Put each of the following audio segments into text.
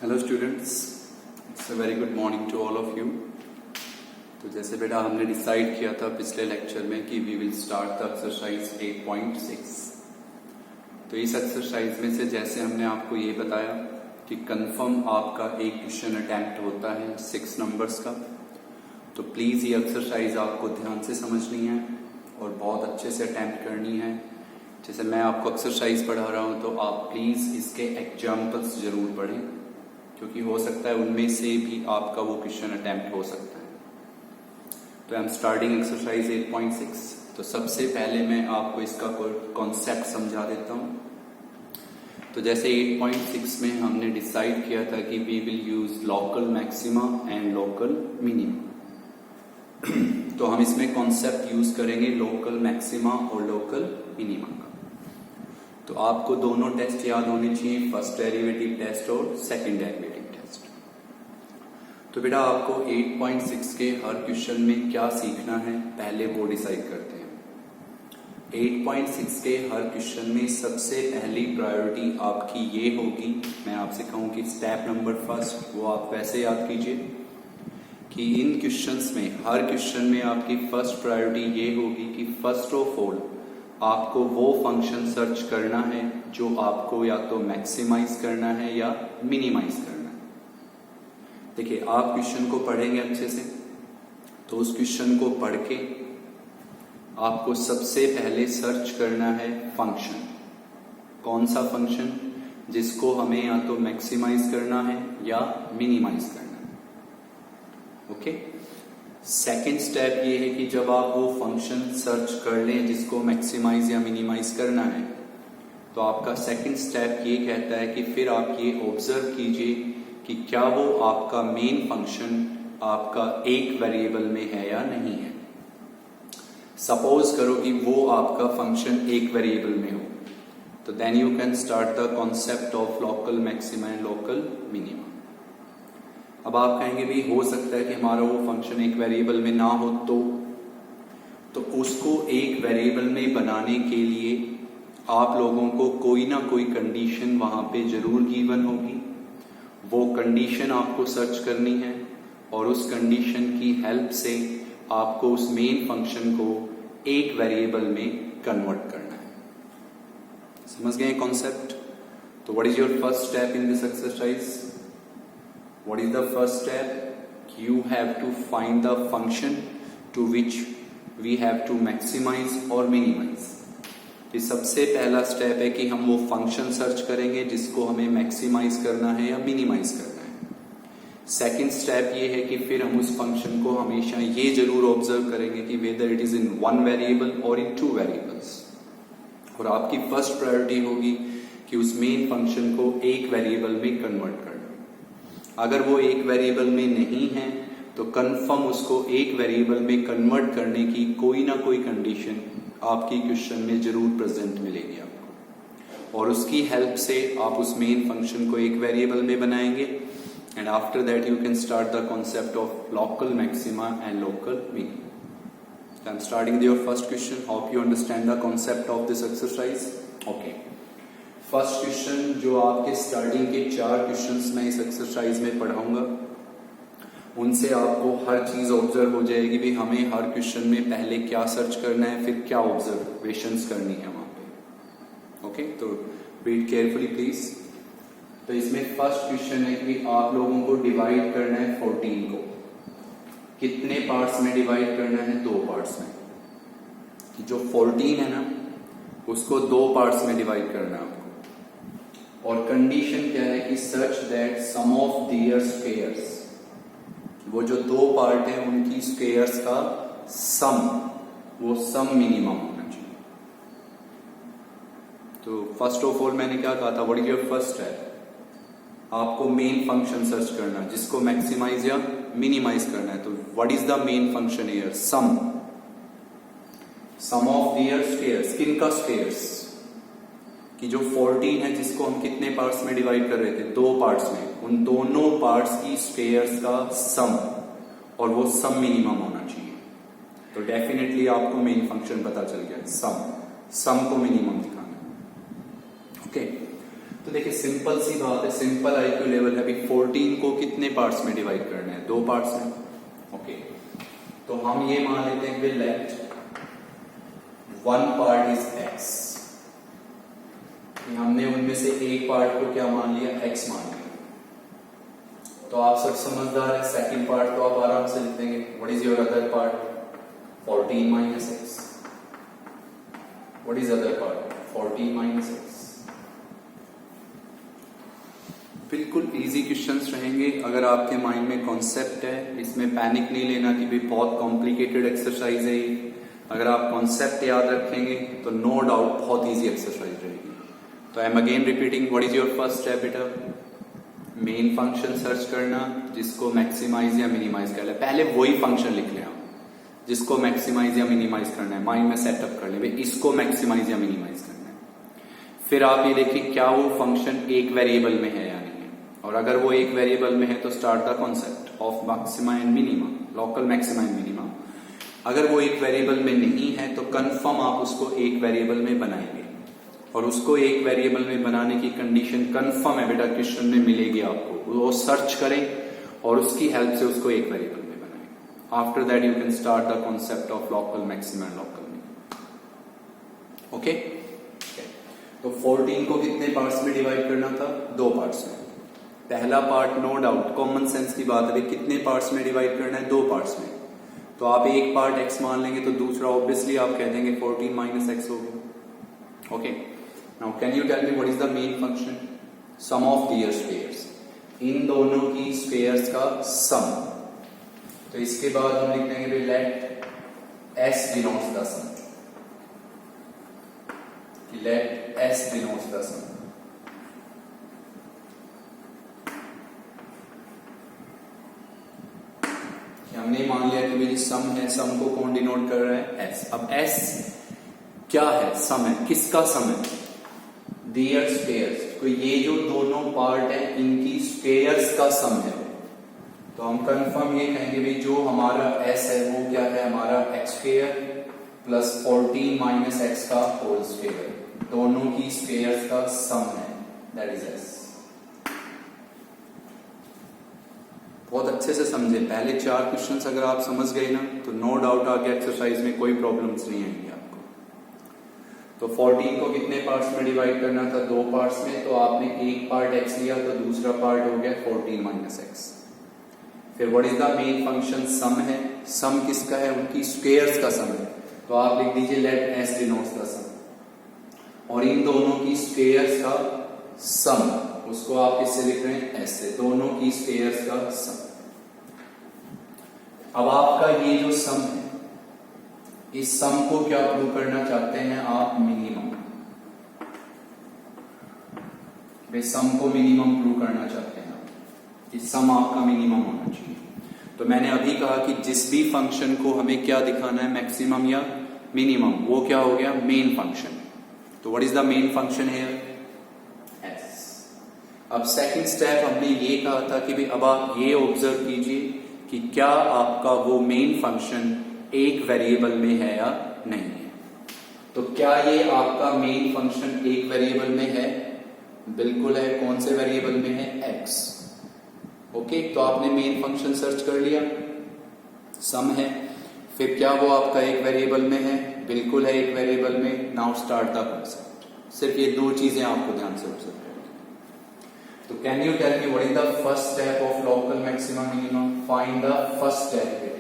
Hello students, it's a very good morning to all of you. तो जैसे बेटा हमने डिसाइड किया था पिछले लेक्चर में कि we will start the exercise 8.6। तो इस एक्सरसाइज में से जैसे हमने आपको ये बताया कि कंफर्म आपका एक क्वेश्चन अटेम्प्ट होता है 6 नंबर्स का। तो प्लीज़ ये एक्सरसाइज आपको ध्यान से समझनी है और बहुत अच्छे से अटेम्प्ट करनी है। जैसे मैं आपको एक्सरसाइज पढ़ा रहा हूँ तो आप प्लीज़ इसके एग्जाम्पल्स जरूर पढ़ें, क्योंकि हो सकता है उनमें से भी आपका वो क्वेश्चन अटेम्प्ट हो सकता है। तो आई एम स्टार्टिंग एक्सरसाइज 8.6। तो सबसे पहले मैं आपको इसका कॉन्सेप्ट समझा देता हूँ। तो जैसे 8.6 में हमने डिसाइड किया था कि we will use local maxima and local minima. तो हम इसमें कॉन्सेप्ट यूज करेंगे लोकल मैक्सिमा और लोकल मिनिमा का। तो आपको दोनों टेस्ट याद होने चाहिए, फर्स्ट डेरिवेटिव टेस्ट और सेकंड डेरिवेटिव टेस्ट। तो बेटा आपको 8.6 के हर क्वेश्चन में क्या सीखना है पहले वो डिसाइड करते हैं। 8.6 के हर क्वेश्चन में सबसे पहली प्रायोरिटी आपकी ये होगी, मैं आपसे कहूं कि स्टेप नंबर फर्स्ट वो आप वैसे याद कीजिए कि इन क्वेश्चंस में हर क्वेश्चन में आपकी फर्स्ट प्रायोरिटी ये होगी कि फर्स्ट ऑफ ऑल आपको वो फंक्शन सर्च करना है जो आपको या तो मैक्सिमाइज करना है या मिनिमाइज करना है। देखिए आप क्वेश्चन को पढ़ेंगे अच्छे से, तो उस क्वेश्चन को पढ़ के आपको सबसे पहले सर्च करना है फंक्शन। कौन सा फंक्शन जिसको हमें या तो मैक्सिमाइज करना है या मिनिमाइज करना है। ओके। सेकेंड स्टेप ये है कि जब आप वो फंक्शन सर्च कर लें जिसको मैक्सिमाइज या मिनिमाइज करना है, तो आपका सेकेंड स्टेप ये कहता है कि फिर आप ये ऑब्जर्व कीजिए कि क्या वो आपका मेन फंक्शन आपका एक वेरिएबल में है या नहीं है। सपोज करो कि वो आपका फंक्शन एक वेरिएबल में हो, तो then you can start the concept of local maxima and local minima. अब आप कहेंगे भी हो सकता है कि हमारा वो फंक्शन एक वेरिएबल में ना हो, तो उसको एक वेरिएबल में बनाने के लिए आप लोगों को कोई ना कोई कंडीशन वहां पे जरूर गिवन होगी। वो कंडीशन आपको सर्च करनी है और उस कंडीशन की हेल्प से आपको उस मेन फंक्शन को एक वेरिएबल में कन्वर्ट करना है। समझ गए कॉन्सेप्ट? तो what is your first step in this exercise? What is the first step? You have to find the function to which we have to maximize or minimize. ये सबसे पहला स्टेप है कि हम वो फंक्शन सर्च करेंगे जिसको हमें मैक्सिमाइज करना है या मिनिमाइज करना है। सेकेंड स्टेप ये है कि फिर हम उस फंक्शन को हमेशा ये जरूर ऑब्जर्व करेंगे कि whether it is in one variable और इन टू वेरिएबल्स। और आपकी फर्स्ट प्रायोरिटी होगी कि उस मेन फंक्शन को एक वेरिएबल में कन्वर्ट करना। अगर वो एक वेरिएबल में नहीं है तो कंफर्म उसको एक वेरिएबल में कन्वर्ट करने की कोई ना कोई कंडीशन आपकी क्वेश्चन में जरूर प्रेजेंट मिलेगी आपको, और उसकी हेल्प से आप उस मेन फंक्शन को एक वेरिएबल में बनाएंगे। And after that you can start the concept of local maxima and local minima. I am starting your first question. Hope you understand the concept of this exercise. Okay, first question जो आपके starting के 4 questions मैं इस exercise में पढ़ाऊंगा, उनसे आपको हर चीज ऑब्जर्व हो जाएगी भी हमें हर क्वेश्चन में पहले क्या सर्च करना है, फिर क्या ऑब्जर्वेशंस करनी है वहां पे। ओके, तो रीड केयरफुली प्लीज। तो इसमें फर्स्ट क्वेश्चन है कि आप लोगों को डिवाइड करना है 14 को। कितने पार्ट्स में डिवाइड करना है? 2 पार्ट्स में। कि जो 14 है ना उसको 2 पार्ट्स में डिवाइड करना है आपको। और कंडीशन क्या है कि सर्च that sum of their squares, वो जो 2 पार्ट है उनकी स्क्वेयर्स का सम, वो सम मिनिमम होना चाहिए। तो फर्स्ट ऑफ ऑल मैंने क्या कहा था, what is your first step? आपको मेन फंक्शन सर्च करना है जिसको मैक्सिमाइज या मिनिमाइज करना है। तो what is the main function here? Sum of their squares. किनका स्क्वेयर्स? कि जो 14 है जिसको हम कितने पार्ट्स में डिवाइड कर रहे थे? 2 पार्ट्स में। उन दोनों पार्ट्स की स्क्वेयर्स का सम, और वो सम मिनिमम होना चाहिए। तो डेफिनेटली आपको मेन फंक्शन पता चल गया, सम को मिनिमम दिखाना। ओके, तो देखिए सिंपल सी बात है, सिंपल आईक्यू लेवल है। अभी 14 को कितने पार्ट्स में डिवाइड करना है? 2 पार्ट्स में। ओके, तो हम ये मान लेते हैं कि लेट 1 पार्ट इज x। हमने उनमें से एक पार्ट को क्या मान लिया? x मान लिया। तो आप सब समझदार है, सेकंड पार्ट तो आप आराम से लिख देंगे। What is your other part? 14 minus x। What is other part? 14 minus x। बिल्कुल इजी क्वेश्चंस रहेंगे। अगर आपके माइंड में कॉन्सेप्ट है, इसमें पैनिक नहीं लेना कि भाई बहुत कॉम्प्लिकेटेड एक्सरसाइज है ये। अगर आप कॉन्सेप्ट याद रखेंगे तो नो डाउट बहुत इजी एक्सरसाइज रहेगी। तो I am again repeating, what is your first step बेटा? मेन फंक्शन सर्च करना जिसको मैक्सिमाइज या मिनिमाइज कर ले। पहले वही फंक्शन लिख लें आप जिसको मैक्सिमाइज या मिनिमाइज करना है। माइंड में सेटअप कर ले भाई इसको मैक्सिमाइज या मिनिमाइज करना है। फिर आप ये देखिए क्या वो फंक्शन एक वेरिएबल में है या नहीं है, और अगर वो एक वेरिएबल में है तो start the concept of maxima and minima, local maxima and minima. अगर वो एक वेरिएबल में नहीं है तो कंफर्म आप उसको एक वेरिएबल में बनाएंगे, और उसको एक वेरिएबल में बनाने की कंडीशन कंफर्म है बेटा क्वेश्चन में मिलेगी आपको। वो सर्च करें और उसकी हेल्प से उसको एक वेरिएबल में बनाएं। After that you can start the concept of local maxima and local minima. Okay, तो 14 को कितने पार्ट्स में डिवाइड करना था? 2 पार्ट्स में। पहला part no doubt common sense की बात है, कितने पार्ट्स में डिवाइड करना है? 2 पार्ट्स में। तो आप एक पार्ट x मान लेंगे तो दूसरा ऑब्वियसली आप कह देंगे 14 माइनस x हो गया। Okay, now can you tell me what is the main function? Sum of their squares, इन दोनों की स्क्वायर्स का सम। तो इसके बाद हम लिख देंगे let s denotes the sum, let s denotes the sum. हमने मान लिया कि भाई सम है, सम को कौन डिनोट कर रहा है? s। अब s क्या है? सम है। किसका सम है? दियर स्क्वायर्स। तो ये जो दोनों पार्ट है इनकी स्क्वायर्स का सम है। तो हम कंफर्म ये कहेंगे भाई जो हमारा s है वो क्या है? हमारा x square plus 14 minus x का होल स्क्वायर, दोनों की स्क्वायर्स का सम है, दैट इज s। बहुत अच्छे से समझे। पहले 4 क्वेश्चंस अगर आप समझ गए ना तो नो डाउट आगे एक्सरसाइज में कोई प्रॉब्लम्स नहीं आएंगी आपको। तो 14 को कितने पार्ट्स में डिवाइड करना था? 2 पार्ट्स में। तो आपने एक पार्ट x लिया तो दूसरा पार्ट हो गया 14 माइनस x। फिर what is the main function? Sum है। सम किसका है? उनकी स्क्वायर्स का सम है। तो आप लिख दीजिए लेट s डिनोट्स द सम, और इन दोनों की स्क्वायर्स का सम, उसको आप किससे लिख रहे हैं? s से। दोनों की स्क्वायर्स का सम। अब आपका ये जो सम है, इस सम को क्या प्रूव करना चाहते हैं आप? मिनिमम। भाई सम को मिनिमम प्रूव करना चाहते हैं आप, कि सम आपका मिनिमम होना चाहिए। तो मैंने अभी कहा कि जिस भी फंक्शन को हमें क्या दिखाना है? मैक्सिमम या मिनिमम, वो क्या हो गया? Main function. तो what is the main function है? s। अब सेकंड स्टेप हमने ये कहा था कि भाई अब आप ये ऑब्जर्व कीजिए कि क्या आपका वो मेन फंक्शन एक वेरिएबल में है या नहीं है। तो क्या ये आपका मेन फंक्शन एक वेरिएबल में है? बिल्कुल है। कौन से वेरिएबल में है? x। ओके, तो आपने मेन फंक्शन सर्च कर लिया, सम है। फिर क्या वो आपका एक वेरिएबल में है? बिल्कुल है, एक वेरिएबल में। Now start the concept. सिर्फ ये 2 चीजें आपको ध्यान से ऑब्जर्व करनी। तो can you tell me what is the first step of local maxima minima? Find the first derivative.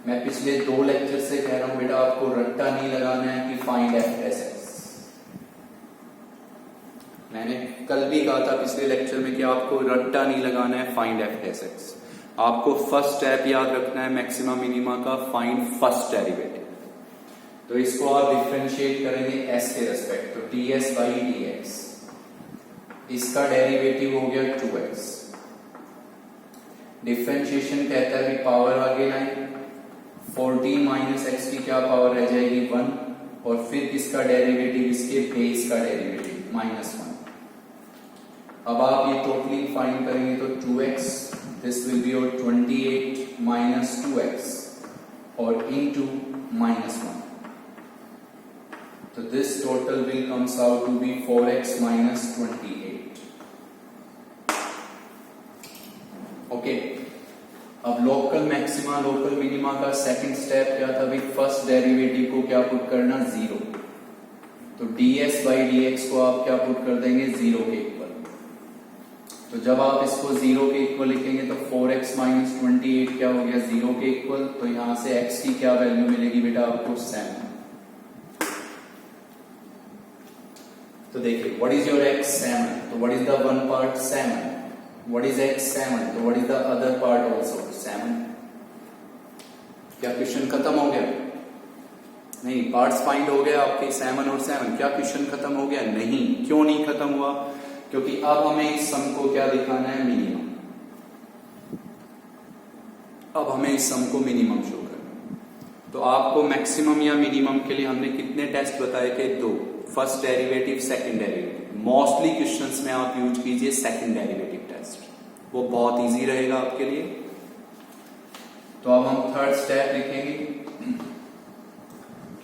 मैं पिछले 2 लेक्चर से कह रहा हूं बेटा आपको रट्टा नहीं लगाना है कि फाइंड एफ एस एक्स। मैंने कल भी कहा था पिछले लेक्चर में कि आपको रट्टा नहीं लगाना है फाइंड एफ एस एक्स। आपको फर्स्ट स्टेप याद रखना है मैक्सिमा मिनिमा का, फाइंड फर्स्ट डेरिवेटिव। तो इसको आप डिफरेंशिएट करेंगे एस के रेस्पेक्ट, तो D S by d x. इसका डेरिवेटिव हो गया 2x। डिफरेंशिएशन कहता है कि पावर आगे लाएं, 14 माइनस एक्स की क्या पावर रह जाएगी? 1, और फिर किसका डेरिवेटिव? इसके बेस का डेरिवेटिव -1। अब आप ये टोटली फाइंड करेंगे तो 2x, this will be your 28 minus 2x और इनटू -1। तो this total will comes out to be 4x minus 28. Okay, अब लोकल मैक्सिमा लोकल मिनिमा का सेकंड स्टेप क्या था भाई? फर्स्ट डेरिवेटिव को क्या पुट करना? 0. तो ds by dx को आप क्या पुट कर देंगे? 0 के इक्वल. तो जब आप इसको 0 के इक्वल लिखेंगे तो 4x minus 28 क्या हो गया? 0 के इक्वल. तो यहां से x की क्या वैल्यू मिलेगी बेटा आपको? 7. तो देखिए, व्हाट इज योर x? 7. तो what is the one part? 7. What is x? 7. तो what is the other part also? 7. क्या क्वेश्चन खत्म हो गया? नहीं. पार्ट्स फाइंड हो गया आपके 7 और 7. क्या क्वेश्चन खत्म हो गया? नहीं. क्यों नहीं खत्म हुआ? क्योंकि अब हमें इस सम को क्या दिखाना है? मिनिमम. अब हमें इस सम को मिनिमम शो करना है. तो आपको मैक्सिमम या मिनिमम के लिए हमने कितने टेस्ट बताए थे? 2. First derivative, second derivative. Mostly questions में आप यूज कीजिए सेकंड डेरिवेटिव टेस्ट, वो बहुत इजी रहेगा आपके लिए. तो अब हम थर्ड स्टेप लिखेंगे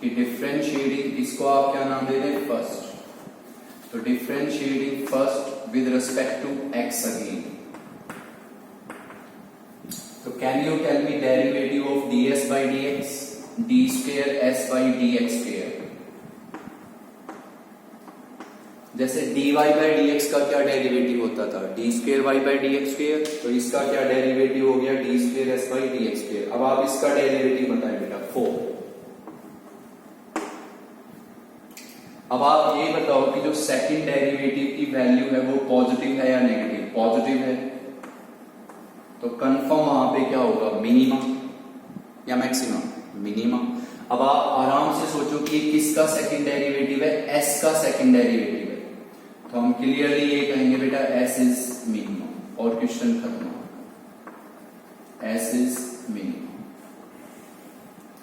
कि डिफरेंशिएटिंग, इसको आप क्या नाम दे दें? फर्स्ट. तो differentiating first with respect to x again. तो can you tell me derivative of ds by dx? d square s by dx square. जैसे dy by dx का क्या डेरिवेटिव होता था? d square y by dx square. तो इसका क्या derivative हो गया? d square s by dx square. अब आप इसका डेरिवेटिव बताएं बेटा. 4. अब आप ये बताओ कि जो सेकंड डेरिवेटिव की वैल्यू है वो पॉजिटिव है या नेगेटिव? पॉजिटिव है. तो कंफर्म वहां पे क्या होगा? मिनिमम या मैक्सिमम? मिनिमम. अब आप आराम से सोचो कि किसका सेकंड डेरिवेटिव है? s का सेकंड डेरिवेटिव है. तो हम क्लियरली ये कहेंगे बेटा s इज मिनिमम और क्वेश्चन खत्म. s is minimum.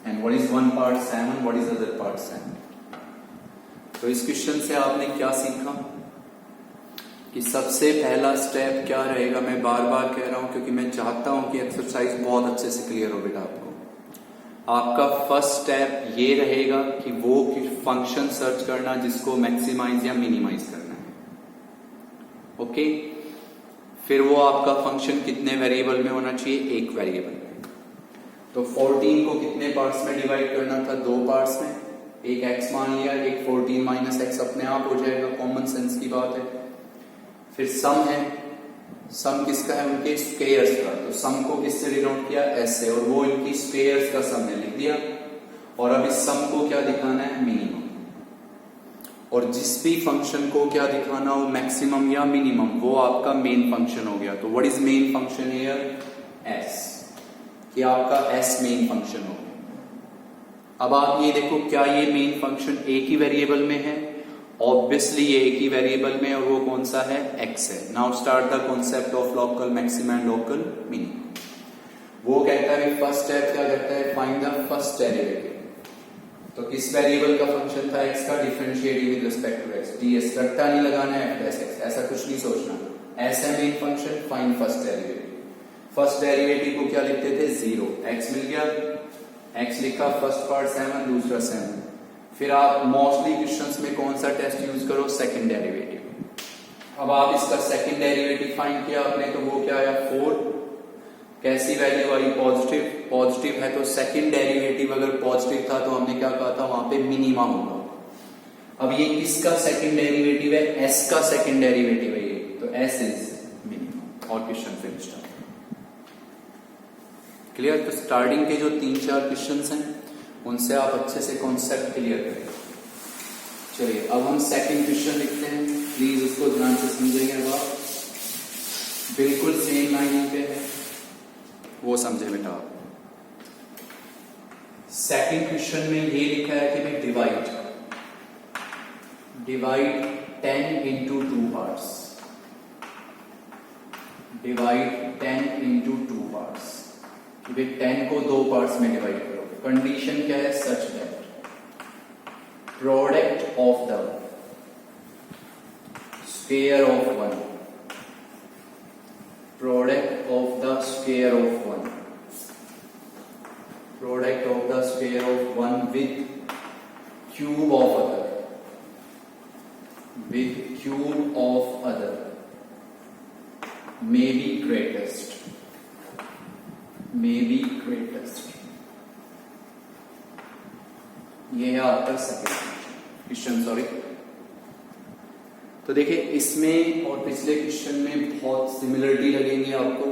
And what is one part? 7. What is other part? 7. तो इस क्वेश्चन से आपने क्या सीखा कि सबसे पहला स्टेप क्या रहेगा? मैं बार बार कह रहा हूं क्योंकि मैं चाहता हूं कि एक्सरसाइज बहुत अच्छे से क्लियर हो बेटा आपको. आपका फर्स्ट स्टेप ये रहेगा कि वो फंक्शन सर्च करना जिसको मैक्सिमाइज या मिनिमाइज करना है. ओके. फिर वो आपका फंक्शन कितने वेरिएबल में होना चाहिए? एक वेरिएबल में. तो 14 को कितने पार्ट्स में डिवाइड करना था? 2 पार्ट्स में. एक x मान लिया, एक 14 माइनस x अपने आप हो जाएगा. कॉमन सेंस की बात है. फिर सम है. सम किसका है? उनके स्क्वायर्स का. तो सम को किससे डिनोट किया? s से. और वो इनकी स्क्वायर्स का सम है, लिख दिया. और अब इस सम को क्या दिखाना है? मिनिमम. और जिस भी फंक्शन को क्या दिखाना हो, मैक्सिमम या मिनिमम, वो आपका मेन फंक्शन हो गया. तो what is main function here? s. कि आपका s मेन फंक्शन हो गया. अब आप ये देखो, क्या ये मेन फंक्शन एक ही वेरिएबल में है? ऑब्वियसली ये एक ही वेरिएबल में, और वो कौन सा है? x है. Now start the concept of local maxima and local minimum. वो कहता है फर्स्ट स्टेप क्या कहता है? Find the first derivative. तो किस वेरिएबल का फंक्शन था? x का. Differentiate with respect to x. ds करता नहीं लगाना है, f प्लस x, ऐसा कुछ नहीं सोचना. s है main function. Find first derivative. First derivative को क्या लिखते थे? 0. x मिल गया. x लिखा. फर्स्ट पार्ट 7, दूसरा 7. फिर आप मोस्टली क्वेश्चंस में कौन सा टेस्ट यूज करो? Second derivative. अब आप इसका सेकंड डेरिवेटिव फाइंड किया आपने, तो वो क्या आया? 4. कैसी वैल्यू आई? पॉजिटिव. पॉजिटिव है तो सेकंड डेरिवेटिव अगर पॉजिटिव था तो हमने क्या कहा था? वहां पे मिनिमा होगा. अब ये किसका सेकंड डेरिवेटिव है? s का सेकंड डेरिवेटिव है ये. तो s इज मिनिमम. और क्वेश्चन फिनिश्ड. क्लियर? तो स्टार्टिंग के जो 3-4 क्वेश्चंस हैं उनसे आप अच्छे से कॉन्सेप्ट क्लियर करें. चलिए अब हम सेकंड क्वेश्चन लिखते हैं. प्लीज उसको ध्यान से समझेंगे. अब आप बिल्कुल सेम लाइन पे है, वो समझे बेटा आप. सेकंड क्वेश्चन में ये लिखा है कि भाई divide 10 into 2 parts. Divide 10 into 2 parts. 10 को 2 पार्ट्स में डिवाइड करो. कंडीशन क्या है? Such that product of the square of 1. Product of the square of 1. Product of the square of 1 with cube of other. with cube of other may be greatest. ये है आपका second question, sorry. तो देखिए इसमें और पिछले question में बहुत सिमिलरिटी लगेंगी आपको,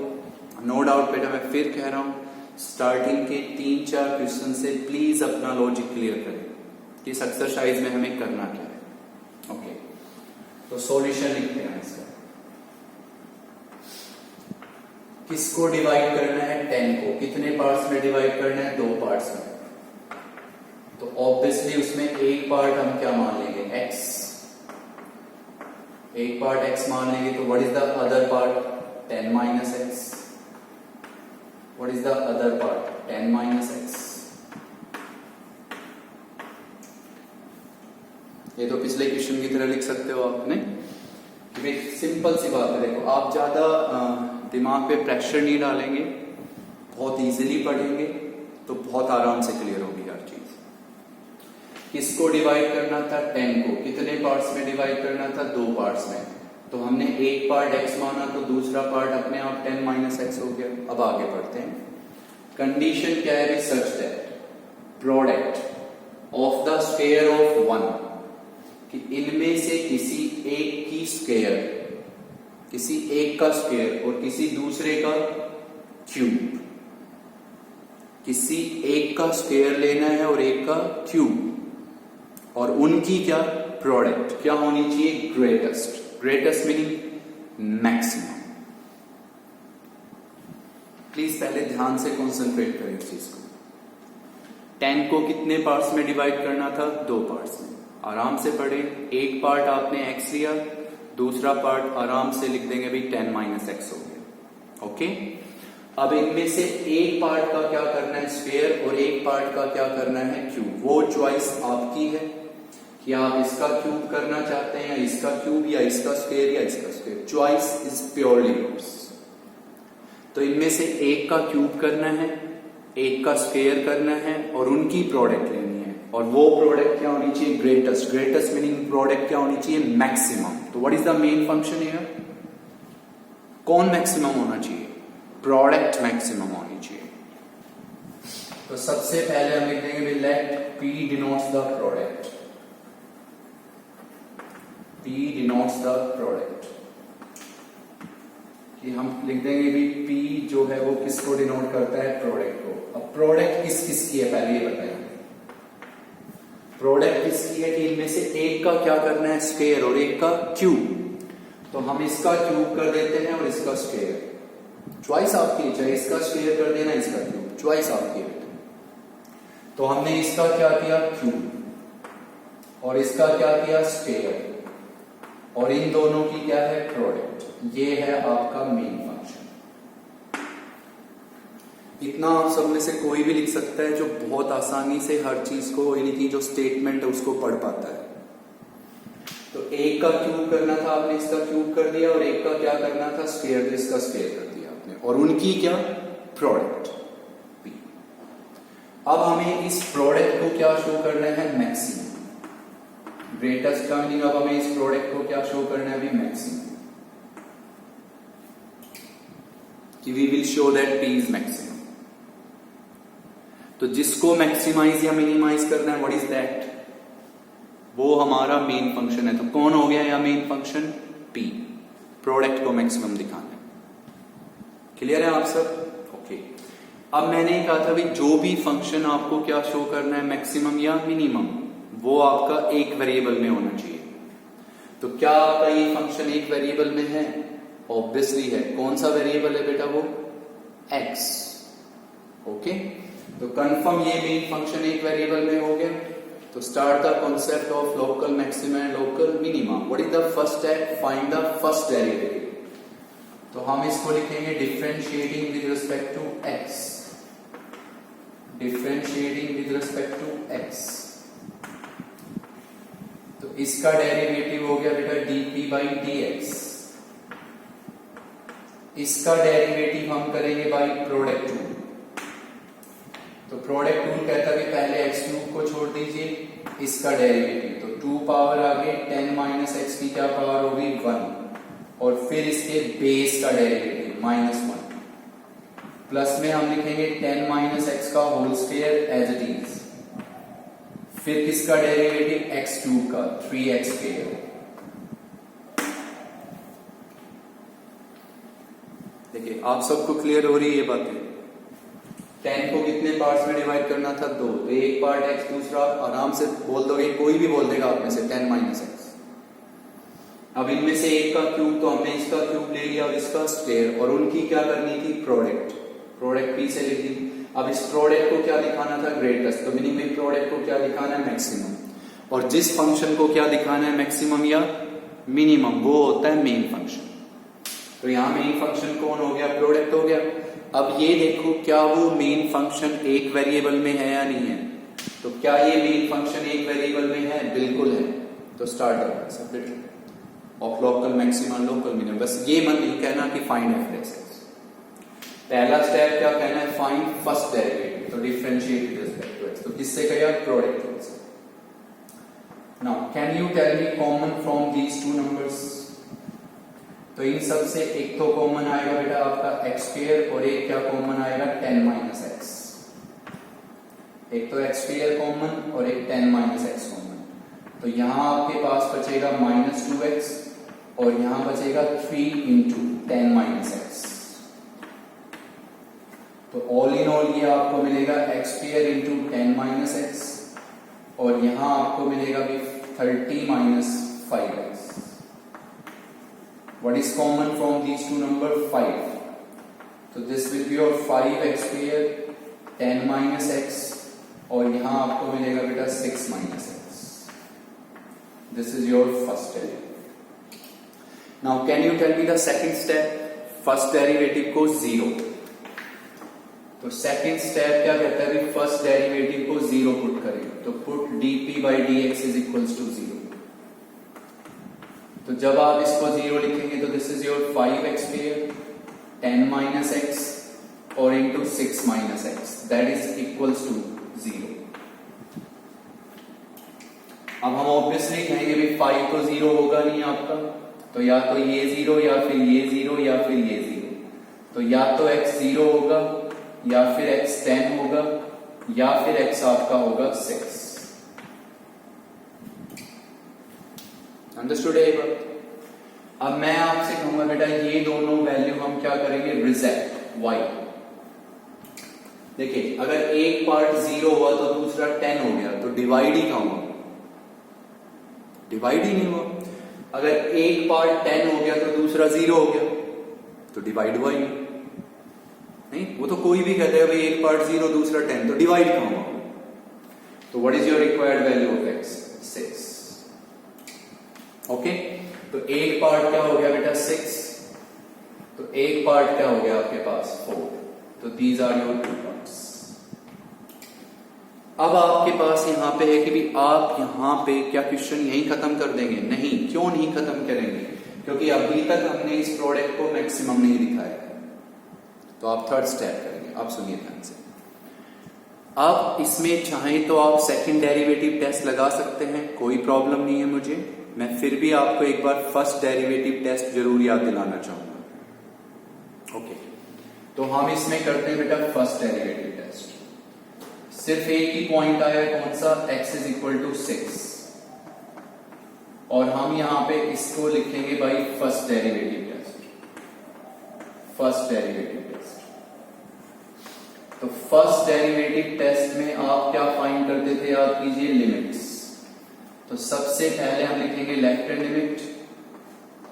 नो डाउट बेटा। मैं फिर कह रहा हूं, स्टार्टिंग के 3-4 क्वेश्चन से प्लीज अपना लॉजिक क्लियर करें कि इस एक्सरसाइज में हमें करना क्या है। ओके, तो सॉल्यूशन लिखते हैं इसका। किसको डिवाइड करना है? 10 को। कितने पार्ट्स में डिवाइड करना है? 2 पार्ट्स में। तो ऑब्वियसली उसमें एक पार्ट हम क्या मान लेंगे? x। एक पार्ट x मान लेंगे, तो what is the other part? 10 minus x। What is the other part? 10 minus x। ये तो पिछले क्वेश्चन की तरह लिख सकते हो आपने। सिंपल सी बात है, देखो आप ज्यादा दिमाग पे प्रेशर नहीं डालेंगे, बहुत इजीली पढ़ेंगे तो बहुत आराम से क्लियर होगी हर चीज। किसको डिवाइड करना था? 10 को। कितने पार्ट्स में डिवाइड करना था? 2 पार्ट्स में। तो हमने एक पार्ट x माना, तो दूसरा पार्ट अपने आप 10 माइनस x हो गया। अब आगे बढ़ते हैं। कंडीशन क्या है? Such that product of the square of 1, कि इनमें से किसी एक की स्क्वायर, किसी एक का स्क्वायर और किसी दूसरे का क्यूब, किसी एक का स्क्वायर लेना है और एक का क्यूब, और उनकी क्या प्रोडक्ट क्या होनी चाहिए? Greatest. Greatest meaning maximum. Please पहले ध्यान से कंसंट्रेट करें इस चीज को। 10 को कितने पार्ट्स में डिवाइड करना था? 2 पार्ट्स में। आराम से पढ़े। एक पार्ट आपने x लिया, दूसरा पार्ट आराम से लिख देंगे भाई 10 माइनस x हो गया। ओके, अब इनमें से एक पार्ट का क्या करना है? स्क्वायर, और एक पार्ट का क्या करना है? क्यूब। वो चॉइस आपकी है कि आप इसका क्यूब करना चाहते हैं या इसका क्यूब, या इसका स्क्वायर या इसका square. Choice is purely yours. तो इनमें से एक का क्यूब करना है, एक का स्क्वायर करना है, और उनकी प्रोडक्ट लेनी है। और वो प्रोडक्ट क्या होनी चाहिए? ग्रेटेस्ट। ग्रेटेस्ट मीनिंग प्रोडक्ट क्या होनी चाहिए? मैक्सिमम। तो what is the main function here? कौन मैक्सिमम होना चाहिए? प्रोडक्ट मैक्सिमम होनी चाहिए। तो सबसे पहले हम लिख देंगे let P denotes the product. P denotes the product, कि हम लिख देंगे भी P जो है वो किसको डिनोट करता है? प्रोडक्ट को। अब प्रोडक्ट किस किस की है पहले ये बताएं। प्रोडक्ट किसकी है? कि इनमें से एक का क्या करना है? स्क्वायर, और एक का क्यूब। तो हम इसका क्यूब कर देते हैं और इसका स्क्वायर। चॉइस आपकी, चाहे इसका स्क्वायर कर देना, इसका क्यूब, चॉइस आपकी है। तो हमने इसका क्या किया? क्यूब, और इसका क्या किया? स्क्वायर, और इन दोनों की क्या है? प्रोडक्ट। ये है आपका मेन फंक्शन। इतना आप सब में से कोई भी लिख सकता है जो बहुत आसानी से हर चीज को, यानी कि जो स्टेटमेंट है उसको पढ़ पाता है। तो एक का क्यूब करना था आपने, इसका क्यूब कर दिया, और एक का क्या करना था? स्क्वायर, तो इसका स्क्वायर कर दिया आपने, और उनकी क्या? Product P। अब हमें इस प्रोडक्ट को क्या शो करना है? मैक्सिमम। ग्रेटेस्ट का मीनिंग, अब हमें इस प्रोडक्ट को क्या शो करना है? मैक्सिमम, कि we will show that P is maximum. तो जिसको मैक्सिमाइज या मिनिमाइज करना है, व्हाट इज दैट? वो हमारा मेन फंक्शन है। तो कौन हो गया या मेन फंक्शन? P। प्रोडक्ट को मैक्सिमम दिखाना है। क्लियर है आप सब? ओके। अब मैंने कहा था भाई जो भी फंक्शन आपको क्या शो करना है, मैक्सिमम या मिनिमम, वो आपका एक वेरिएबल में होना चाहिए। तो क्या आपका ये फंक्शन एक वेरिएबल में है? ऑब्वियसली है। कौन सा वेरिएबल है बेटा? वो x। ओके, तो कंफर्म ये मेन फंक्शन एक वेरिएबल में हो गया। तो start the concept of local maxima and local minima. What is the first step? Find the first derivative. तो हम इसको लिखेंगे differentiating with respect to x। Differentiating with respect to x, तो इसका डेरिवेटिव हो गया बेटा dp बाई dx। इसका डेरिवेटिव हम करेंगे बाई प्रोडक्ट रूल। तो प्रोडक्ट रूल कहता है कि पहले x क्यूब को छोड़ दीजिए, इसका डेरिवेटिव, तो 2 पावर आ गई, 10 माइनस एक्स की क्या पावर होगी 1, और फिर इसके बेस का डेरिवेटिव -1, प्लस में हम लिखेंगे 10 माइनस एक्स का whole square as it is, फिर किसका डेरिवेटिव x³ का 3x स्क्वायर। देखिए आप सबको क्लियर हो रही है ये बातें। 10 को कितने पार्ट्स में डिवाइड करना था 2, तो एक पार्ट x, दूसरा आराम से बोल दोगे, कोई भी बोल देगा आप में से 10 माइनस एक्स। अब इनमें से एक का क्यूब, तो हमने इसका क्यूब ले लिया और इसका स्क्वायर, और उनकी क्या करनी थी प्रोडक्ट P से लिख दी। अब इस प्रोडक्ट को क्या दिखाना था ग्रेटेस्ट, तो मीनिंग में प्रोडक्ट को क्या दिखाना है मैक्सिमम, और जिस फंक्शन को क्या दिखाना है मैक्सिमम या मिनिमम, वो होता है मेन फंक्शन। तो यहां मेन फंक्शन कौन हो गया, प्रोडक्ट हो गया। अब ये देखो क्या वो मेन फंक्शन एक वेरिएबल में है या नहीं है, तो क्या ये मेन फंक्शन एक वेरिएबल में है, बिल्कुल है। तो स्टार्ट करना separate of local maxima local minimum, बस ये मत नहीं कहना कि फाइंड एफ एक्स। पहला स्टेप क्या कहना है, फाइंड फर्स्ट डेरिवेटिव, तो differentiate with respect to x, तो किससे करेगा प्रोडक्ट रूल से। Now can you tell me common from these two numbers, तो इन सब से एक तो कॉमन आएगा बेटा आपका x स्क्वायर, और एक क्या कॉमन आएगा 10 माइनस एक्स। एक तो x स्क्वायर कॉमन और एक 10 माइनस एक्स कॉमन, तो यहां आपके पास बचेगा -2x, और यहां बचेगा 3 इंटू 10 माइनस एक्स। तो ऑल इन ऑल ये आपको मिलेगा x square into 10 minus x, और यहां आपको मिलेगा भी 30 minus 5x। What is common from these two numbers? 5. So this will be your 5x square 10 minus x, और यहां आपको मिलेगा बेटा 6 minus x. This is your first derivative. Now can you tell me the second step? First derivative को 0. तो second step क्या कहता है, फर्स्ट डेरिवेटिव को 0 पुट करें, तो put dp by dx is equals to 0. तो जब आप इसको 0 लिखेंगे तो this is your 5x square 10 minus x और into 6 minus x, that is equals to 0। अब हम ऑब्वियसली कहेंगे भाई 5 तो 0 होगा नहीं आपका, तो या तो ये 0 या फिर ये 0 या फिर ये 0, तो या तो x 0 होगा या फिर x 10 होगा या फिर x आपका होगा 6। अंडरस्टूड है ये बात। अब मैं आपसे कहूंगा बेटा ये दोनों वैल्यू हम क्या करेंगे, रिजेक्ट y। देखिए अगर एक पार्ट 0 हुआ तो दूसरा 10 हो गया, तो डिवाइड ही कहां हुआ, डिवाइड ही नहीं हुआ। अगर एक पार्ट 10 हो गया तो दूसरा 0 हो गया, तो डिवाइड हुआ ही नहीं। वो तो कोई भी कहता है भाई एक पार्ट 0 दूसरा 10, तो डिवाइड कहां हुआ। तो what is your required value of x, 6। Okay, तो एक पार्ट क्या हो गया बेटा 6, तो एक पार्ट क्या हो गया आपके पास 4, तो दीज आर योर 2 पार्ट्स। अब आपके पास यहां पे है कि भी आप यहां पे क्या क्वेश्चन यही खत्म कर देंगे, नहीं, क्यों नहीं खत्म करेंगे, क्योंकि अभी तक हमने इस प्रोडक्ट को मैक्सिमम नहीं दिखाया है। तो आप थर्ड स्टेप करेंगे। अब सुनिए ध्यान से, अब इसमें चाहे तो आप सेकंड डेरिवेटिव टेस्ट लगा सकते हैं, कोई प्रॉब्लम नहीं है मुझे। मैं फिर भी आपको एक बार फर्स्ट डेरिवेटिव टेस्ट जरूर याद दिलाना चाहूंगा। ओके, तो हम इसमें करते हैं बेटा फर्स्ट डेरिवेटिव टेस्ट। सिर्फ एक ही पॉइंट आया, कौन सा, x इज इक्वल टू 6, और हम यहां पे इसको लिखेंगे भाई first derivative test, first derivative test. तो फर्स्ट डेरिवेटिव टेस्ट में आप क्या फाइंड करते थे, आप कीजिए लिमिट्स। तो सबसे पहले हम लिखेंगे लेफ्ट हैंड लिमिट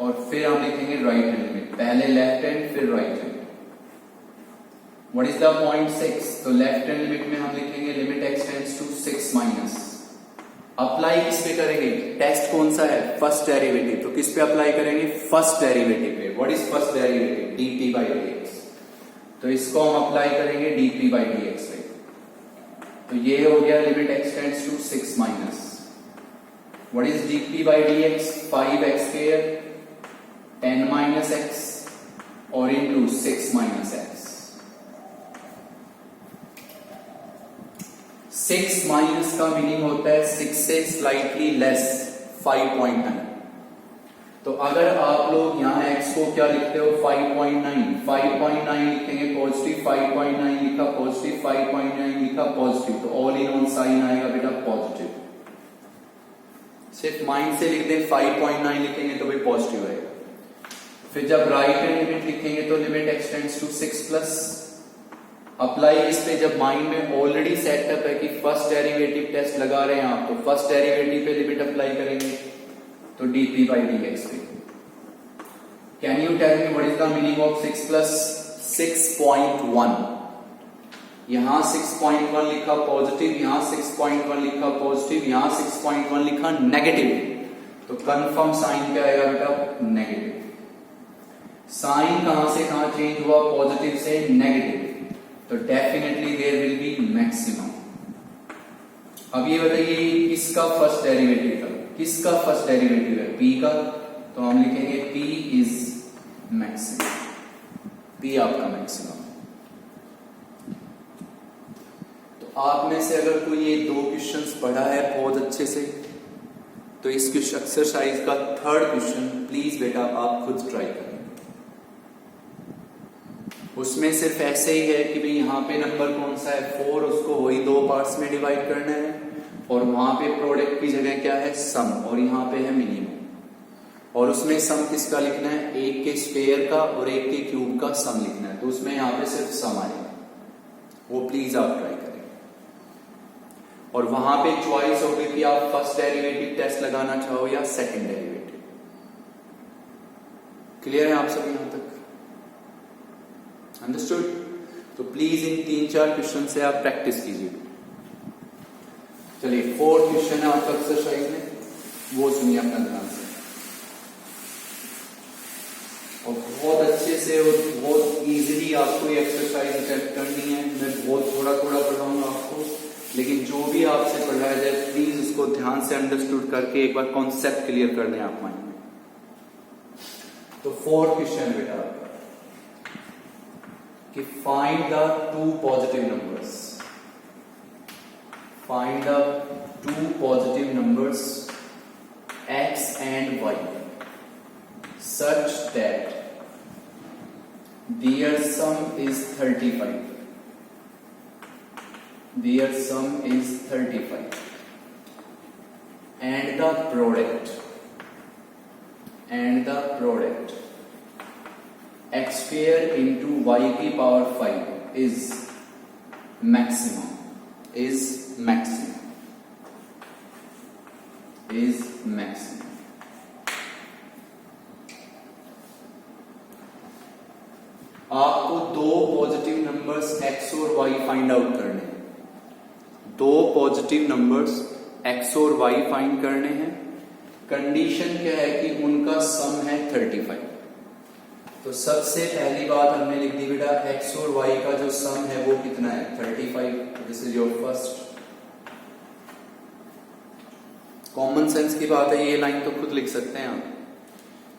और फिर हम लिखेंगे राइट हैंड लिमिट, पहले लेफ्ट हैंड फिर right hand. What is the point 6, तो लेफ्ट हैंड लिमिट में हम लिखेंगे limit x tends to 6 minus. Apply किस पे करेंगे, टेस्ट कौन सा है, फर्स्ट डेरिवेटिव, तो किस पे अप्लाई करेंगे, फर्स्ट डेरिवेटिव पे। What is first derivative, dp by dx, तो इसको हम अप्लाई करेंगे dp by dx पे। तो ये हो गया limit x tends to 6 minus. What is dp by dx, 5x square 10 minus x और into 6 minus x। 6 माइनस का मीनिंग होता है 6 से स्लाइटली लेस 5.9। तो अगर आप लोग यहाँ x को क्या लिखते हो 5.9 लिखेंगे पॉजिटिव, 5.9 लिखा पॉजिटिव, 5.9 लिखा पॉजिटिव, तो ऑल इन ऑन साइन आएगा बेटा पॉजिटिव। सिर्फ माइंड से लिख दें 5.9 लिखेंगे तो भी पॉजिटिव आएगा। फिर जब राइट हैंड लिमिट लिखेंगे तो limit x tends to 6 plus. Apply इस पे जब माइंड में ऑलरेडी सेटअप है कि फर्स्ट डेरिवेटिव टेस्ट लगा रहे हैं आप, तो फर्स्ट डेरिवेटिव पे लिमिट अप्लाई करेंगे तो डी3 बाई डी एक्स पे। Can you tell me what is the meaning of 6 plus 6.1? यहां 6.1 लिखा पॉजिटिव, यहां 6.1 लिखा पॉजिटिव, यहां 6.1 लिखा नेगेटिव, तो कंफर्म साइन क्या आएगा बेटा नेगेटिव। साइन कहां से कहां चेंज हुआ, पॉजिटिव से नेगेटिव, तो definitely there will be maximum. अब ये बताइए किसका फर्स्ट डेरिवेटिव था, किसका फर्स्ट डेरिवेटिव है p का, तो हम लिखेंगे p इज मैक्सिमम, p आपका मैक्सिमम। तो आप में से अगर कोई ये दो क्वेश्चंस पढ़ा है बहुत अच्छे से, तो इस एक्सरसाइज का थर्ड क्वेश्चन प्लीज बेटा आप खुद ट्राई करें। उसमें सिर्फ ऐसे ही है कि भाई यहाँ पे नंबर कौन सा है 4, उसको वही दो पार्ट्स में डिवाइड करना है, और वहां पे प्रोडक्ट की जगह क्या है सम, और यहाँ पे है मिनिमम। और उसमें सम किसका लिखना है, एक के स्क्वायर का और एक के क्यूब का सम लिखना है, तो उसमें यहाँ पे सिर्फ सम आएगा, वो प्लीज आप ट्राई करें। और वहां पे चॉइस होगी कि आप फर्स्ट डेरिवेटिव टेस्ट लगाना चाहो या सेकंड डेरिवेटिव। क्लियर है आप सब यहां तक? अंडरस्टूड? तो प्लीज इन 3-4 क्वेश्चन से आप प्रैक्टिस कीजिए। चलिए फोर्थ क्वेश्चन है आपका एक्सरसाइज में, वो सुनिए अपना ध्यान से, और बहुत अच्छे से और बहुत इजीली आपको ये एक्सरसाइज अटेम्प्ट करनी है। मैं बहुत थोड़ा थोड़ा पढ़ाऊंगा आपको, लेकिन जो भी आपसे पढ़ाया जाए प्लीज उसको ध्यान से अंडरस्टूड करके एक बार कॉन्सेप्ट क्लियर कर दें आप माइंड में। तो फोर्थ क्वेश्चन बेटा कि find the two positive numbers, find the two positive numbers x and y such that their sum is 35, their sum is 35 and the product x square into y की power 5 is maximum, is maximum, is maximum। आपको दो positive numbers x और y find out करने हैं, दो positive numbers x और y find करने हैं। कंडीशन क्या है कि उनका सम है 35। तो सबसे पहली बात हमने लिख दी बेटा x और y का जो सम है वो कितना है 35। This is your first. Common sense की बात है, ये लाइन तो खुद लिख सकते हैं आप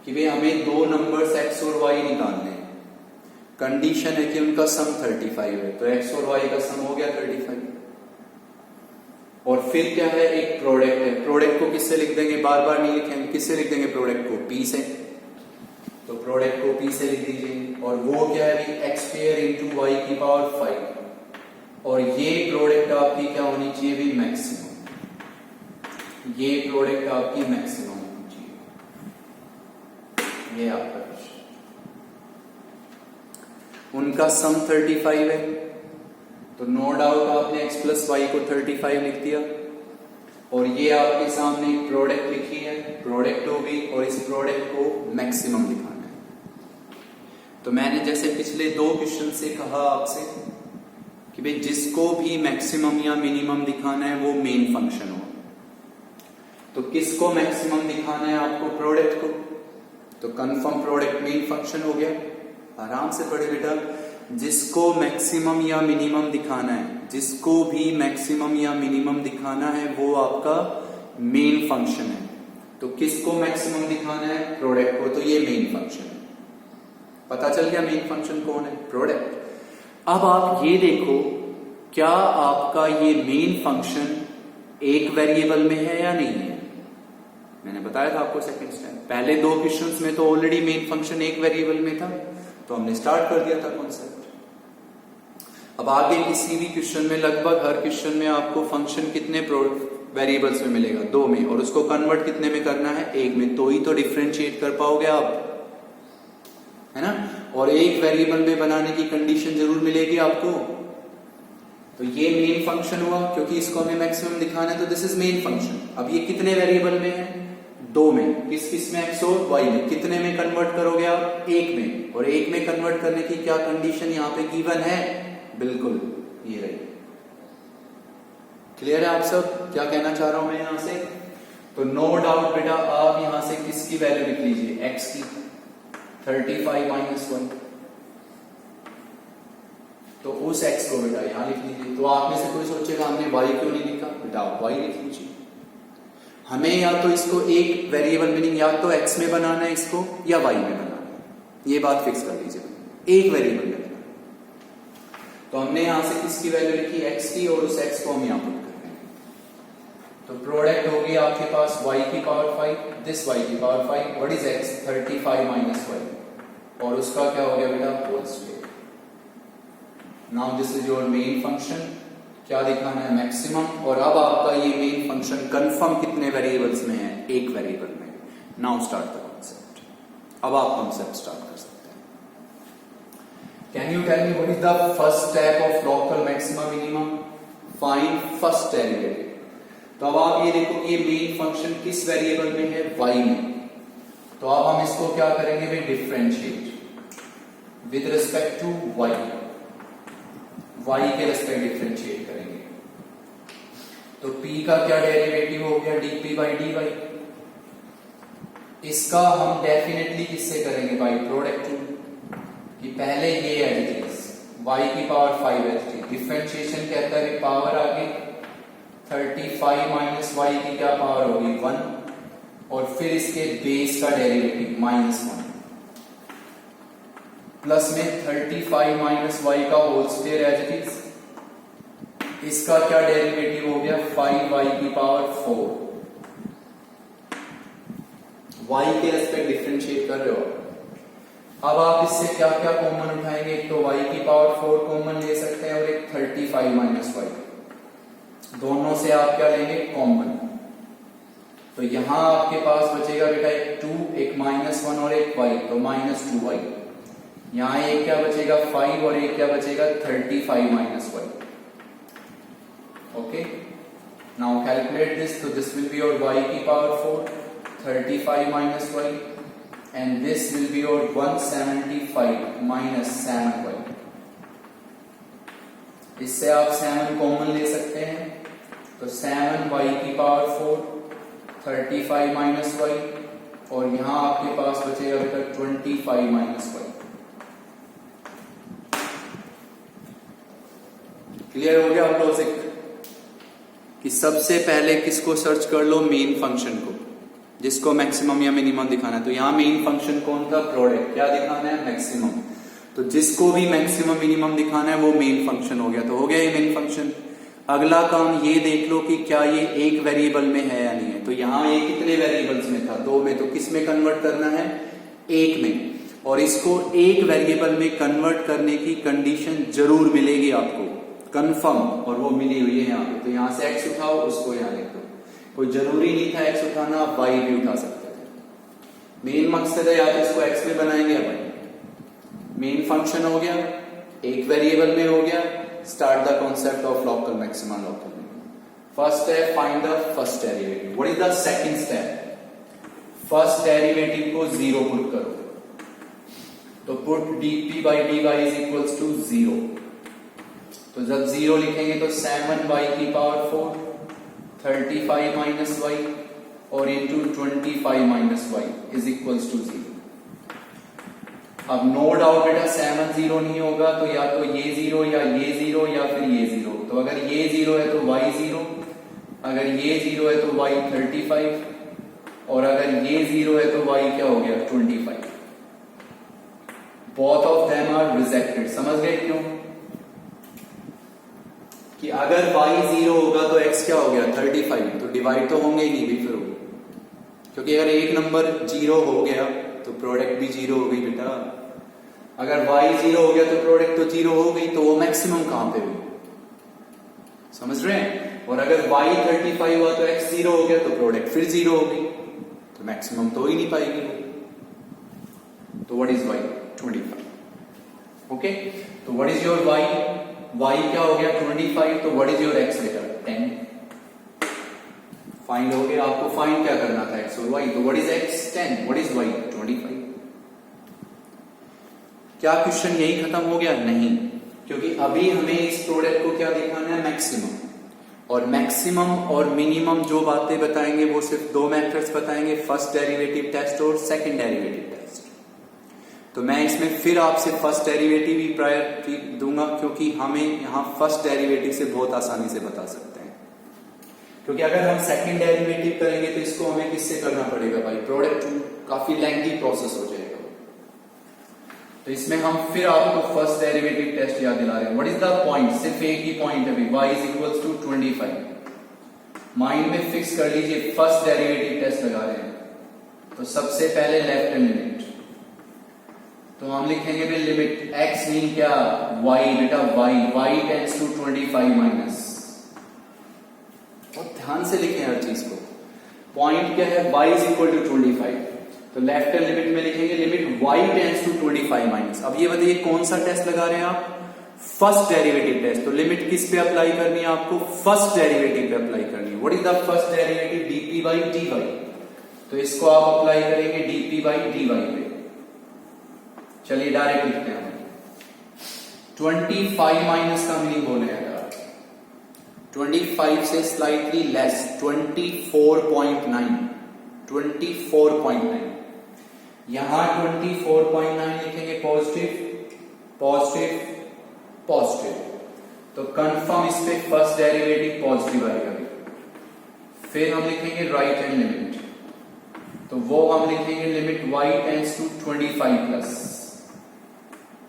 कि भाई हमें दो नंबर्स x और y निकालने हैं, कंडीशन है कि उनका सम 35 है, तो x और y का सम हो गया 35। और फिर क्या है, एक प्रोडक्ट है, प्रोडक्ट को किससे लिख देंगे, बार बार नहीं लिखेंगे, किससे लिख देंगे प्रोडक्ट को, p से, तो प्रोडक्ट को p से लिख दीजिए। और वो क्या है x स्क्वायर इंटू y की पावर 5, और ये प्रोडक्ट आपकी क्या होनी चाहिए भी मैक्सिमम, ये प्रोडक्ट आपकी मैक्सिमम होनी चाहिए। ये आपका क्वेश्चन, उनका सम 35 है, तो नो डाउट आपने x प्लस वाई को 35 लिख दिया, और ये आपके सामने एक प्रोडक्ट लिखी है, प्रोडक्ट होगी, और इस प्रोडक्ट को मैक्सिमम दिखाना है। तो मैंने जैसे पिछले दो क्वेश्चन से कहा आपसे कि भाई जिसको भी मैक्सिमम या मिनिमम दिखाना है वो मेन फंक्शन हो। तो किसको मैक्सिमम दिखाना है आपको, प्रोडक्ट को, तो कंफर्म प्रोडक्ट मेन फंक्शन हो गया। आराम से पढ़े बेटा, जिसको मैक्सिमम या मिनिमम दिखाना है, जिसको भी मैक्सिमम या मिनिमम दिखाना है वो आपका मेन फंक्शन है। तो किसको मैक्सिमम दिखाना है, प्रोडक्ट को, तो ये मेन फंक्शन है। पता चल गया मेन फंक्शन कौन है, प्रोडक्ट। अब आप ये देखो क्या आपका ये मेन फंक्शन एक वेरिएबल में है या नहीं है? मैंने बताया था आपको सेकंड स्टेप, पहले दो क्वेश्चंस में तो ऑलरेडी मेन फंक्शन एक वेरिएबल में था, तो हमने स्टार्ट कर दिया था कॉन्सेप्ट। अब आगे किसी भी क्वेश्चन में, लगभग हर क्वेश्चन में आपको फंक्शन कितने वेरिएबल्स में मिलेगा? 2 में, और उसको कन्वर्ट कितने में करना है? 1 में, तो ही तो डिफरेंशिएट कर पाओगे आप, है ना? और एक वेरिएबल में बनाने की कंडीशन जरूर मिलेगी आपको। तो ये मेन फंक्शन हुआ, क्योंकि इसको हमें मैक्सिमम दिखाना है, तो दिस इज मेन फंक्शन। अब ये कितने वेरिएबल में है? 2 में। किस किस में? एक्स और वाई में। कितने में कन्वर्ट करोगे आप? 1 में। और 1 में कन्वर्ट करने की क्या कंडीशन यहाँ पे गिवन है? बिल्कुल ये रही। क्लियर है आप सब क्या कहना चाह रहा हूं मैं यहां से? तो नो डाउट बेटा, आप यहां से किसकी वैल्यू लिख लीजिए? एक्स की, 35 माइनस 1। तो उस x को बेटा यहां लिख लीजिए। तो आप में से कोई सोचेगा हमने y क्यों नहीं लिखा? बेटा आप y लिख लीजिए। हमें या तो इसको एक वेरिएबल मीनिंग या तो x में बनाना है इसको, या y में बनाना है। ये बात फिक्स कर लीजिए, एक वेरिएबल में बनाना। तो हमने यहां से किसकी वैल्यू लिखी? x की, और उस x को हम यहां पुट कर रहे हैं। तो प्रोडक्ट होगी आपके पास y की पावर 5, दिस y की power 5, what is x? 35 minus 1, और उसका क्या हो गया बेटा? Whole square. Now this is your main function. क्या दिखाना है? मैक्सिमम। और अब आपका ये मेन फंक्शन कंफर्म कितने वेरिएबल्स में है? एक वेरिएबल में। Now start the concept. अब आप कॉन्सेप्ट स्टार्ट कर सकते हैं। Can you tell me what is the first step of local maxima minimum? Find first derivative. तो अब आप ये देखो कि ये मेन फंक्शन किस वेरिएबल में है? y में। तो अब हम इसको क्या करेंगे भाई? Differentiate with respect to y के रेस्पेक्ट डिफरेंशिएट करेंगे। तो p का क्या डेरिवेटिव हो गया? dp by dy। इसका हम डेफिनेटली किससे करेंगे? By product to. कि पहले ये एडिटिव्स y की पावर 5 एडिटिव, डिफरेंशिएशन कहता है पावर आगे 35 माइनस y की क्या पावर होगी? 1, और फिर इसके बेस का डेरिवेटिव -1, प्लस में 35 माइनस y का whole square as it is. इसका क्या डेरिवेटिव हो गया? 5y की पावर 4। y के रेस्पेक्ट डिफरेंशिएट कर रहे हो। अब आप इससे क्या क्या कॉमन उठाएंगे? एक तो y की पावर 4 कॉमन ले सकते हैं, और एक 35 माइनस y। दोनों से आप क्या लेंगे? कॉमन। तो यहां आपके पास बचेगा बेटा एक 2, एक -1 और एक y, तो -2y। यहां एक क्या बचेगा? 5, और एक क्या बचेगा? 35 minus 1। Okay, now calculate this. तो this will be your y की power 4, 35 minus y, and this will be your 175 minus 7y। इससे आप 7 कॉमन ले सकते हैं। तो 7y की पावर 4, 35 माइनस y, और यहां आपके पास बचेगा बेटा 25 माइनस y। क्लियर हो गया आप लॉजिक? कि सबसे पहले किसको सर्च कर लो? मेन फंक्शन को, जिसको मैक्सिमम या मिनिमम दिखाना है। तो यहां मेन फंक्शन कौन था? प्रोडक्ट। क्या दिखाना है? मैक्सिमम। तो जिसको भी मैक्सिमम मिनिमम दिखाना है वो मेन फंक्शन हो गया। तो हो गया ये मेन फंक्शन। अगला काम ये देख लो कि क्या ये एक वेरिएबल में है या नहीं है। तो यहां ये कितने वेरिएबल्स में था? 2 में। तो किस में कन्वर्ट करना है? 1 में। और इसको एक वेरिएबल में कन्वर्ट करने की कंडीशन जरूर मिलेगी आपको, कंफर्म, और वो मिली हुई है यहाँ पे। तो यहां से x उठाओ, उसको यहां लिख दो। कोई जरूरी नहीं था x उठाना, आप y भी उठा सकते थे। मेन मकसद है या तो इसको x में बनाएंगे या y। मेन फंक्शन हो गया, एक वेरिएबल में हो गया। Start the concept of local maxima, local minimum. First step, find the first derivative. What is the second step? First derivative को 0 पुट करो। तो put dp by dy is equals to 0। तो जब 0 लिखेंगे तो 7y की पावर 4, 35 माइनस y, और into 25 minus y is equals to 0। अब नो डाउट बेटा 7 0 नहीं होगा, तो या तो ये 0 या ये 0 या फिर ये 0। तो अगर ये 0 है तो y 0, अगर ये 0 है तो y 35, और अगर ये 0 है तो y क्या हो गया? 25। Both of them are rejected. समझ गए क्यों? कि अगर y 0 होगा तो x क्या हो गया 35, तो डिवाइड तो होंगे ही नहीं भी फिर वो, क्योंकि अगर एक नंबर 0 हो गया तो प्रोडक्ट भी 0 हो गई बेटा। अगर y 0 हो गया तो प्रोडक्ट तो 0 हो गई, तो वो मैक्सिमम कहां पे हुई, समझ रहे हैं। और अगर y 35 हुआ तो x 0 हो गया तो प्रोडक्ट फिर 0 हो गई, तो मैक्सिमम तो हो ही नहीं पाएगी वो। तो व्हाट इज y 25, ओके। तो what is your y, y क्या हो गया 25, तो व्हाट इज योर x बेटा 10। फाइंड हो गया, आपको फाइंड क्या करना था x और y, तो what is x 10, what is y 25। क्या क्वेश्चन यही खत्म हो गया? नहीं, क्योंकि अभी हमें इस प्रोडक्ट को क्या दिखाना है, मैक्सिमम। और मैक्सिमम और मिनिमम जो बातें बताएंगे वो सिर्फ दो मेथड्स बताएंगे, फर्स्ट डेरिवेटिव टेस्ट और सेकंड डेरिवेटिव टेस्ट। तो मैं इसमें फिर आपसे फर्स्ट डेरिवेटिव ही प्रायोरिटी दूंगा, क्योंकि हमें यहां फर्स्ट डेरिवेटिव से बहुत आसानी से बता सकते हैं। क्योंकि अगर हम सेकंड डेरिवेटिव करेंगे तो इसको हमें किससे करना पड़ेगा भाई, प्रोडक्ट काफी लेंथी प्रोसेस हो जाएगा। तो इसमें हम फिर आपको फर्स्ट डेरिवेटिव टेस्ट याद दिला रहे हैं। व्हाट इज द पॉइंट, सिर्फ एक ही पॉइंट है भाई, y is equals to 25। Mind में फिक्स कर लीजिए, फर्स्ट डेरिवेटिव टेस्ट लगा रहे हैं। तो सबसे पहले लेफ्ट हैंड लिमिट, तो हम लिखेंगे भाई लिमिट x मीन क्या, y बेटा y टेंड्स टू 25 माइनस। और ध्यान से लिखें हर चीज को, पॉइंट क्या है, y इज इक्वल टू 25। तो लेफ्ट हैंड लिमिट में लिखेंगे limit y tends to 25 minus. अब ये बताइए कौन सा टेस्ट लगा रहे हैं आप, फर्स्ट डेरिवेटिव टेस्ट। तो लिमिट किस पे अप्लाई करनी है आपको, फर्स्ट डेरिवेटिव पे अप्लाई करनी है। What is the first derivative, dp by dy। तो इसको आप अप्लाई करेंगे dp बाई dy पे। चलिए डायरेक्ट लिखते हैं, 25 माइनस का मीनिंग बोलेगा 25 से स्लाइटली लेस, 24.9, 24.9। यहां 24.9 लिखेंगे पॉजिटिव पॉजिटिव पॉजिटिव, तो कंफर्म इस पे फर्स्ट डेरिवेटिव पॉजिटिव आएगा। फिर हम लिखेंगे राइट हैंड लिमिट, तो वो हम लिखेंगे limit y tends to 25 plus,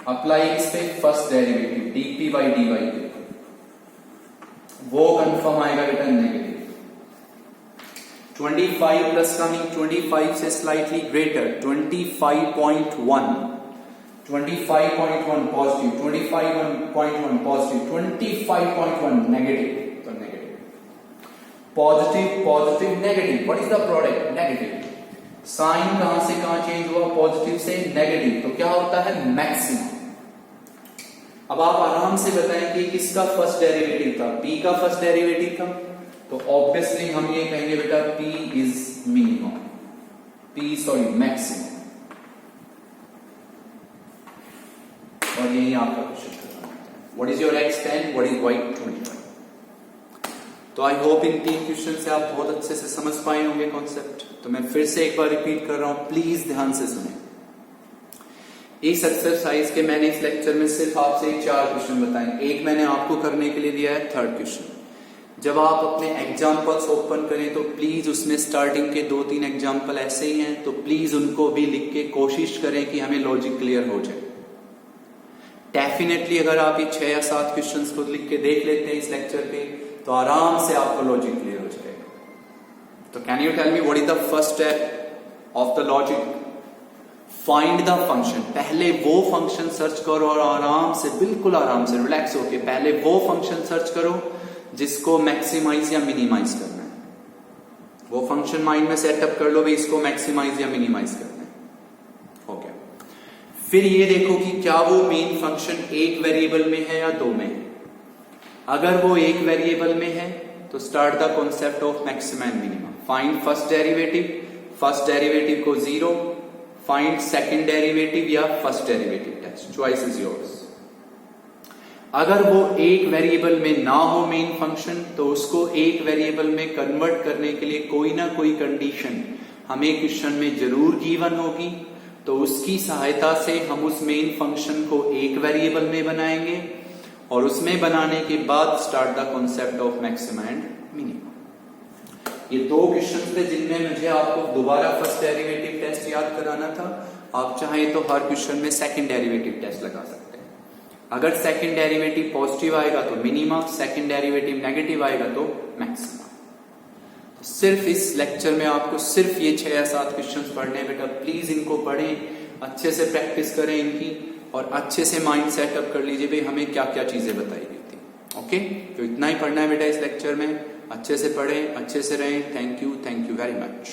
apply इस पे first derivative dp by dy पे, वो कंफर्म आएगा बेटा नेगेटिव। 25 प्लस का मीन 25 से slightly greater, 25.1, 25.1 positive, 25.1 positive, 25.1 negative, तो negative positive positive negative. What is the product, negative. Sign कहां से कहां चेंज हुआ, पॉजिटिव से नेगेटिव, तो क्या होता है मैक्सिमम। अब आप आराम से बताएं कि किसका फर्स्ट डेरिवेटिव था, p का फर्स्ट डेरिवेटिव था, तो ऑब्वियसली हम ये कहेंगे बेटा p इज मिनिमम, मैक्सिमम। और यही आपका क्वेश्चन खत्म होता है। What is your x 10, what is y 25। तो आई होप इन 3 क्वेश्चन से आप बहुत अच्छे से समझ पाए होंगे कॉन्सेप्ट। तो मैं फिर से एक बार रिपीट कर रहा हूं, प्लीज ध्यान से सुने। इस एक्सरसाइज के मैंने इस लेक्चर में सिर्फ आपसे 4 क्वेश्चन बताए, एक मैंने आपको करने के लिए दिया है थर्ड क्वेश्चन। जब आप अपने एग्जाम्पल्स ओपन करें तो प्लीज उसमें स्टार्टिंग के 2-3 एग्जाम्पल ऐसे ही हैं, तो प्लीज उनको भी लिख के कोशिश करें कि हमें लॉजिक क्लियर हो जाए। डेफिनेटली अगर आप ये 6 या 7 क्वेश्चंस को लिख के देख लेते हैं इस लेक्चर पे, तो आराम से आपको लॉजिक क्लियर हो जाएगा। तो can you tell me what is the first step of the logic, find the function. पहले वो फंक्शन सर्च करो और आराम से, बिल्कुल आराम से रिलैक्स होके पहले वो फंक्शन सर्च करो जिसको मैक्सिमाइज या मिनिमाइज करना है। वो फंक्शन माइंड में सेटअप कर लो भाई, इसको मैक्सिमाइज या मिनिमाइज करना है। ओके, फिर ये देखो कि क्या वो मेन फंक्शन एक वेरिएबल में है या 2 में है। अगर वो एक वेरिएबल में है तो start the concept of maximum and minimum. Find first derivative को 0, फाइंड सेकंड डेरिवेटिव या first derivative test, choice is yours. अगर वो एक वेरिएबल में ना हो मेन फंक्शन, तो उसको एक वेरिएबल में कन्वर्ट करने के लिए कोई ना कोई कंडीशन हमें क्वेश्चन में जरूर गिवन होगी। तो उसकी सहायता से हम उस मेन फंक्शन को एक वेरिएबल में बनाएंगे और उसमें बनाने के बाद start the concept of maximum and minimum. ये 2 क्वेश्चन थे जिनमें मुझे आपको दोबारा फर्स्ट डेरिवेटिव टेस्ट याद कराना था। आप चाहें तो हर क्वेश्चन में सेकंड डेरिवेटिव टेस्ट लगा सकते हैं। अगर सेकंड डेरिवेटिव पॉजिटिव आएगा तो मिनिमम, सेकंड डेरिवेटिव नेगेटिव आएगा तो मैक्सिमम। सिर्फ इस लेक्चर में आपको सिर्फ ये 6 या 7 क्वेश्चंस पढ़ने हैं बेटा, प्लीज इनको पढ़ें, अच्छे से प्रैक्टिस करें इनकी और अच्छे से माइंड सेटअप कर लीजिए भाई हमें क्या क्या चीजें बताई गई थी। ओके, तो इतना ही पढ़ना है बेटा इस लेक्चर में, अच्छे से पढ़ें, अच्छे से रहें। Thank you very much.